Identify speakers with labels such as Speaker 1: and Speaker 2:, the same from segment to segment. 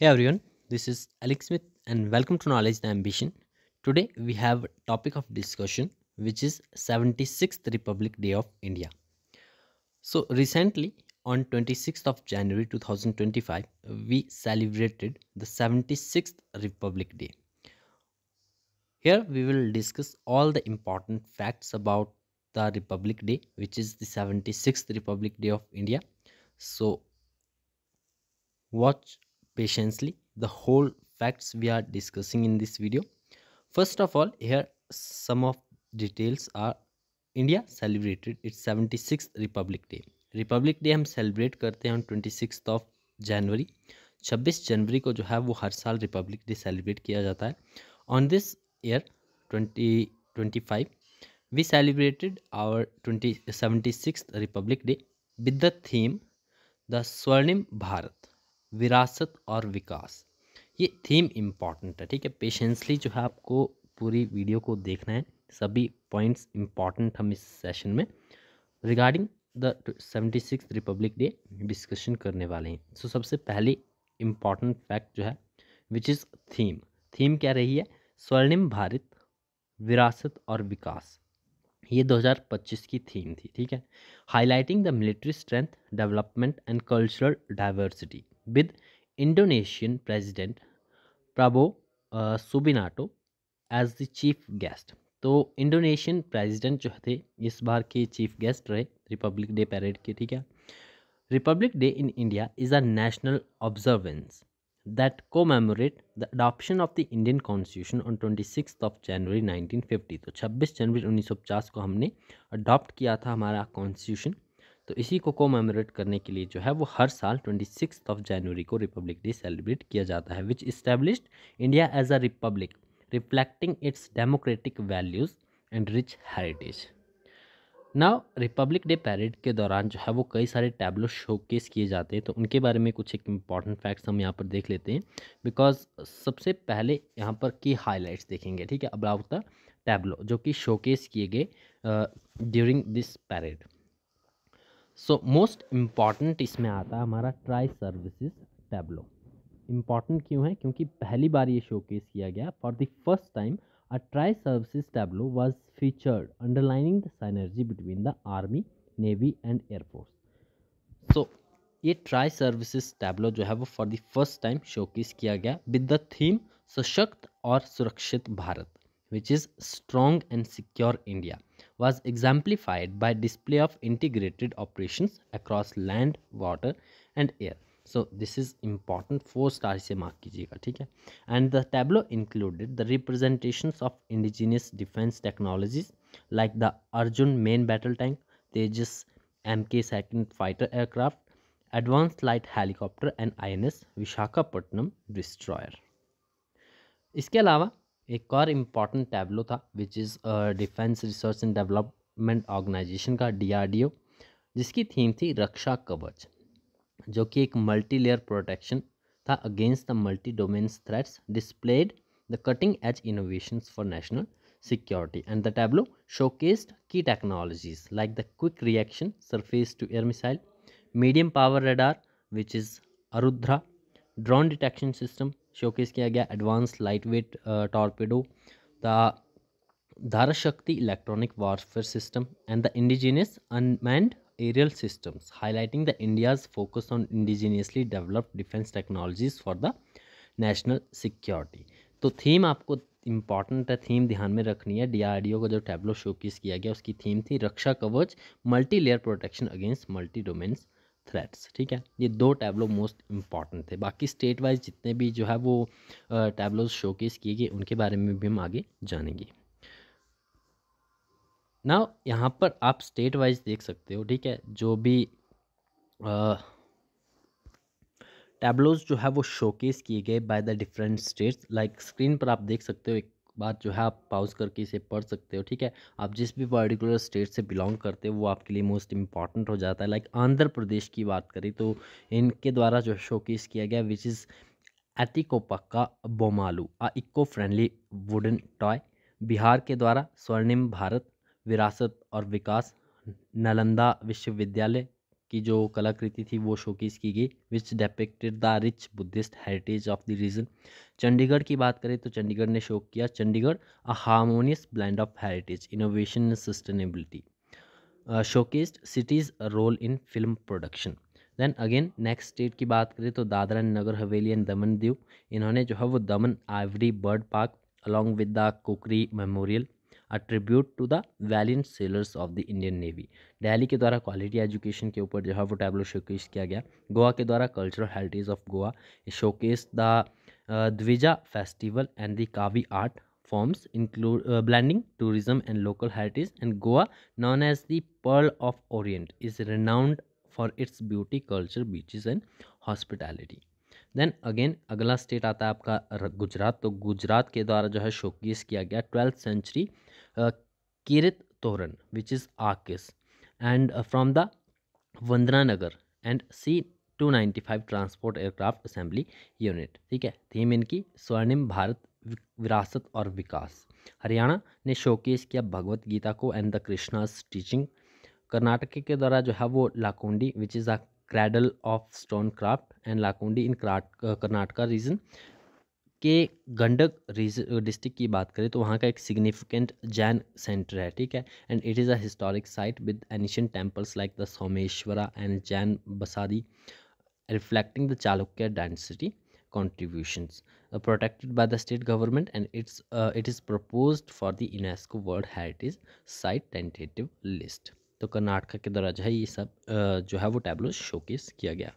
Speaker 1: Hey everyone, this is Alex Smith and welcome to Knowledge the Ambition. Today we have a topic of discussion which is 76th Republic Day of India. So recently on 26th of January 2025 we celebrated the 76th Republic Day. Here we will discuss all the important facts about the Republic Day which is the 76th Republic Day of India. So watch patiently the whole facts we are discussing in this video. First of all, here some of details are India celebrated its 76th Republic Day. Republic day हम celebrate करते हैं on 26 of January. 26 जनवरी को जो है वो हर साल Republic day celebrate किया जाता है. On this year 2025 we celebrated our 76th republic day with the theme the स्वर्णिम भारत, विरासत और विकास. ये थीम इम्पॉर्टेंट है, ठीक है. पेशेंसली जो है आपको पूरी वीडियो को देखना है. सभी पॉइंट्स इम्पॉर्टेंट हम इस सेशन में regarding the 76th republic day discussion करने वाले हैं. सो सबसे पहले इम्पॉर्टेंट फैक्ट जो है विच इज़ थीम. थीम क्या रही है? स्वर्णिम भारत, विरासत और विकास. ये 2025 की थीम थी, ठीक है. Highlighting the military strength, development and cultural diversity with Indonesian president Prabowo Subianto as the chief guest. तो इंडोनेशियन प्रेसिडेंट जो थे इस बार के चीफ गेस्ट रहे रिपब्लिक डे पैरेड के, ठीक है. Republic day in India is a national observance that commemorate the adoption of the Indian Constitution on 26th of January 1950. तो 26 जनवरी 1950 को हमने अडॉप्ट किया था हमारा कॉन्स्टिट्यूशन. तो इसी को कोमेमोरेट करने के लिए जो है वो हर साल 26th ऑफ जनवरी को रिपब्लिक डे सेलिब्रेट किया जाता है, which established India as a republic reflecting its democratic values and rich heritage. Now republic day parade के दौरान जो है वो कई सारे टैबलो शोकेस किए जाते हैं. तो उनके बारे में कुछ एक इम्पॉर्टेंट फैक्ट्स हम यहाँ पर देख लेते हैं, बिकॉज सबसे पहले यहाँ पर की हाइलाइट्स देखेंगे, ठीक है, अबाउट द टैबलो जो कि शोकेस किए गए during this parade. So most important इसमें आता है हमारा ट्राई सर्विसेज टैबलो. इम्पॉर्टेंट क्यों है? क्योंकि पहली बार ये शोकेस किया गया. For the first time a tri-services tableau was featured, underlining the synergy between the Army, Navy and Air Force. So, ये ट्राई सर्विसेज टैबलो जो है वो for the first time showcase किया गया विद द थीम सशक्त और सुरक्षित Bharat, which is strong and secure India, was exemplified by display of integrated operations across land, water and air. So this is important, 4 star से mark कीजिएगा, ठीक है. And the tableau included the representations of indigenous defense technologies like the Arjun main battle tank, Tejas Mk-2 fighter aircraft, advanced light helicopter and INS Visakhapatnam destroyer. इसके अलावा एक और important tableau था which is defence research and development organisation का DRDO, जिसकी theme थी रक्षा कवच, जो कि एक मल्टी लेयर प्रोटेक्शन था against the multi domains threats, displayed the cutting edge innovations for national security. And the tableau showcased key technologies like the quick reaction surface to air missile, medium power radar which is Arudhra, drone detection system showcase किया गया, advance light weight torpedo, the धाराशक्ति electronic warfare system and the indigenous unmanned aerial systems, highlighting the India's focus on indigenously developed defense technologies for the national security. तो theme आपको important है, theme ध्यान में रखनी है. DRDO का जो Tableau showcase किया गया उसकी थीम थी रक्षा कवच, multi layer protection against multi domains threats, ठीक है. ये 2 टैबलो मोस्ट इम्पॉर्टेंट थे. बाकी स्टेट वाइज जितने भी जो है वो टैबलोज शोकेस किए गए उनके बारे में भी हम आगे जानेंगे. ना यहाँ पर आप स्टेट वाइज देख सकते हो, ठीक है, जो भी टैबलोज जो है वो शोकेस किए गए by the different states. Like screen पर आप देख सकते हो, एक बात जो है आप पॉज करके इसे पढ़ सकते हो, ठीक है. आप जिस भी पर्टिकुलर स्टेट से बिलोंग करते हो वो आपके लिए मोस्ट इम्पॉर्टेंट हो जाता है. लाइक आंध्र प्रदेश की बात करें तो इनके द्वारा जो शोकेस किया गया which is Etikoppaka Bommalu, a eco friendly wooden toy. Bihar के द्वारा स्वर्णिम भारत, विरासत और विकास, नालंदा विश्वविद्यालय की जो कलाकृति थी वो शोकेस की गई, which depicted the rich Buddhist heritage of the region. Chandigarh की बात करें तो चंडीगढ़ ने शो किया Chandigarh a harmonious blend of heritage, innovation and sustainability, showcased cities' role in film production. Then again next state की बात करें तो दादरा एंड नगर हवेली एंड दमन दीव, इन्होंने जो है वो Daman ivory bird park along with the Khukri memorial a tribute to the valiant sailors of the Indian Navy. Delhi के द्वारा क्वालिटी एजुकेशन के ऊपर जो है वो टैब्लो शोकेस किया गया। गोवा के द्वारा cultural heritage of Goa showcase the Dwija festival and the Kavi art forms include blending tourism and local heritage, and Goa, known as the Pearl of Orient, is renowned for its beauty, culture, beaches and hospitality. Then again अगला state आता है आपका गुजरात। तो गुजरात के द्वारा जो है showcase किया गया 12th century Kirit Toran which is arches and from the Vandana Nagar and C-295 transport aircraft assembly unit. ठीक है, थीम इनकी स्वर्णिम भारत विरासत और विकास। हरियाणा ने शोकेस किया भगवत गीता को and the Krishna's teaching. Karnataka के द्वारा जो है वो Lakkundi which is a cradle of stone craft and Lakkundi in Karnataka region के गंडक डिस्ट्रिक्ट की बात करें तो वहाँ का एक सिग्निफिकेंट जैन सेंटर है। ठीक है, and it is a historic site with ancient temples like the Someshwara and Jain basadi reflecting the Chalukya dynasty contributions, protected by the state government, and it is proposed for the UNESCO World Heritage Site tentative list। तो कर्नाटक के द्वारा जो है ये सब जो है वो टैब्लो शोकेस किया गया।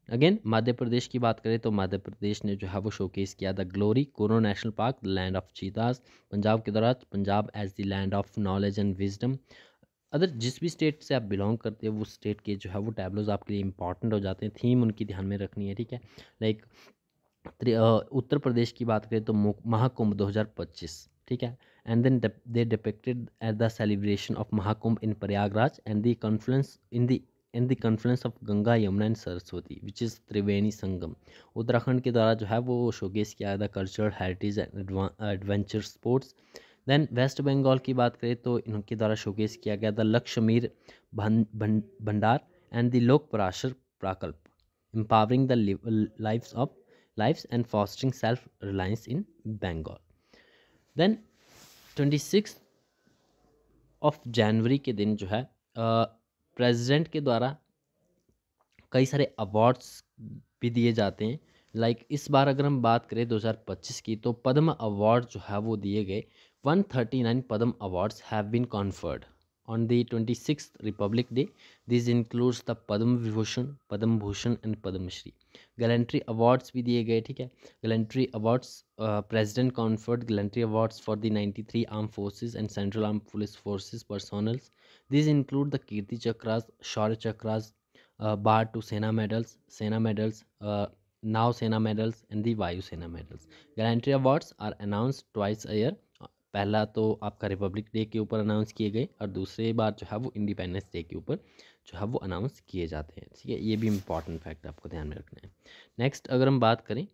Speaker 1: अगेन मध्य प्रदेश की बात करें तो मध्य प्रदेश ने जो है वो शोकेस किया the glory Kuno national park, land of cheetahs. Punjab के द्वारा Punjab as the land of knowledge and wisdom. Other जिस भी स्टेट से आप बिलोंग करते हो वो स्टेट के जो है वो टैब्लोज आपके लिए इंपॉर्टेंट हो जाते हैं, थीम उनकी ध्यान में रखनी है। ठीक है, लाइक उत्तर प्रदेश की बात करें तो महाकुंभ 2025। ठीक है, and then they depicted at the celebration of Mahakumbh in Prayagraj and the confluence in the confluence of Ganga Yamuna and Saraswati which is Triveni Sangam. Uttarakhand के द्वारा जो है वो शोकेस किया the cultural heritage and adventure sports. Then West Bengal की बात करें तो इनके द्वारा शोकेस किया गया द लक्ष्मीर भंडार एंड द लोक पराशर प्रकल्प, empowering the lives and fostering self-reliance in Bengal. Then 26 of January के दिन जो है प्रेसिडेंट के द्वारा कई सारे अवार्ड्स भी दिए जाते हैं। लाइक इस बार अगर हम बात करें 2025 की तो पद्म अवार्ड जो है वो दिए गए। 139 Padma awards have been conferred on the 26th Republic Day. This includes the Padma Vibhushan, Padma Bhushan and Padma Shri. Gallantry awards भी दिए गए। ठीक है, gallantry awards president conferred gallantry awards for the 93 armed forces and central armed police forces personnel. These include the Kirti Chakras, Shaurya Chakras, Bar to Sena medals, Now Sena medals and the Vayu Sena medals. Gallantry awards are announced twice a year. पहला तो आपका Republic day के ऊपर announce किए गए और दूसरी बार जो है वो इंडिपेंडेंस डे के ऊपर जो है वो अनाउंस किए जाते हैं। ठीक है, ये भी इंपॉर्टेंट फैक्ट आपको ध्यान में रखना है। नेक्स्ट अगर हम बात करें